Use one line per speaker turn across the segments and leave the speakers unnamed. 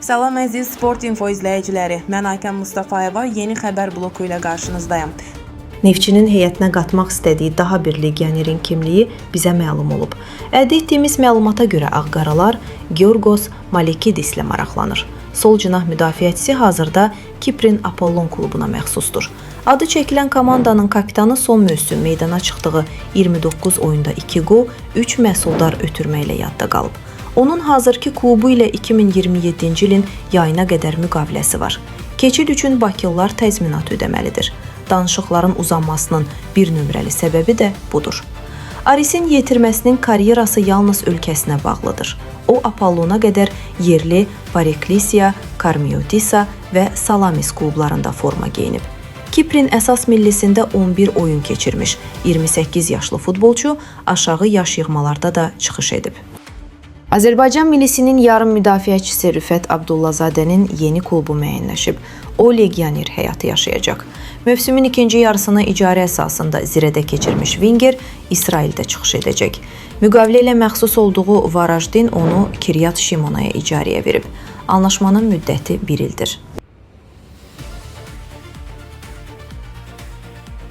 Salam əziz Sport Info izləyiciləri. Mən Aykan Mustafayeva yeni xəbər bloku ilə qarşınızdayım.
Neftçinin heyətinə qatmaq istədiyi daha bir legionerin kimliyi bizə məlum olub. Əldə etdiyimiz məlumata görə Ağqaralar Georgos Malikidis ilə maraqlanır. Sol cinah müdafiəçisi hazırda Kiprin Apollon klubuna məxsusdur. Adı çəkilən komandanın kapitanı son mövsüm meydana çıxdığı 29 oyunda 2 qol, 3 məhsuldar ötürməklə yadda qalıb. Onun hazırki klubu ilə 2027-ci ilin yayına qədər müqaviləsi var. Keçid üçün Bakılılar təzminat ödəməlidir. Danışıqların uzanmasının bir nömrəli səbəbi də budur. Arisin yetirməsinin karyerası yalnız ölkəsinə bağlıdır. O, Apollona qədər yerli Pareklisiya, Karmiotisa və Salamis klublarında forma geyinib. Kiprin əsas millisində 11 oyun keçirmiş 28 yaşlı futbolçu aşağı yaş yığmalarda da çıxış edib. Azərbaycan millisinin yarım müdafiəçisi Rüfət Abdullazadənin yeni klubu müəyyənləşib. O, legioner həyatı yaşayacaq. Mövsümün ikinci yarısını icarə əsasında Zirədə keçirmiş Vinger İsraildə çıxış edəcək. Müqavilə ilə məxsus olduğu Varajdin onu Kiryat Şimonaya icarəyə verib. Anlaşmanın müddəti 1 ildir.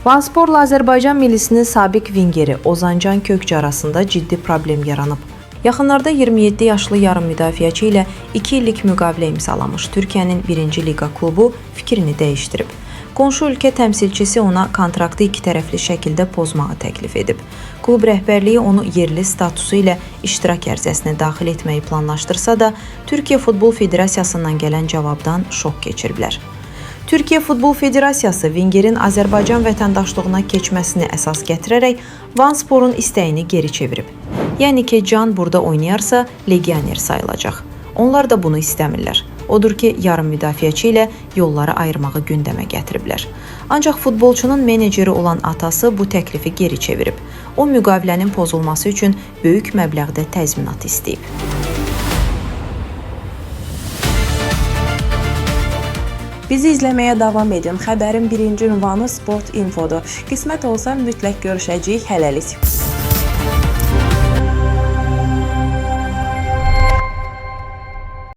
Vansporla Azərbaycan millisinin sabiq Vingeri Ozancan Kökçü arasında ciddi problem yaranıb. Yaxınlarda 27 yaşlı yarım müdafiəçi ilə 2 illik müqavilə imzalamış Türkiyənin 1-ci liqa klubu fikrini dəyişdirib. Qonşu ölkə təmsilçisi ona kontraktı iki tərəfli şəkildə pozmağı təklif edib. Klub rəhbərliyi onu yerli statusu ilə iştirak ərizəsinə daxil etməyi planlaşdırsa da, Türkiyə Futbol Federasiyasından gələn cavabdan şok keçiriblər. Türkiyə Futbol Federasiyası Vingerin Azərbaycan vətəndaşlığına keçməsini əsas gətirərək Vansporun istəyini geri çevirib. Yəni ki, Can burada oynayarsa legioner sayılacaq. Onlar da bunu istəmirlər. Odur ki, yarım müdafiəçi ilə yolları ayırmağı gündəmə gətiriblər. Ancaq futbolçunun meneceri olan atası bu təklifi geri çevirib. O, müqavilənin pozulması üçün böyük məbləğdə təzminat istəyib.
Bizi izləməyə davam edin. Xəbərin birinci ünvanı Sport Infodur. Qismət olsa mütləq görüşəcəyik. Hələlik.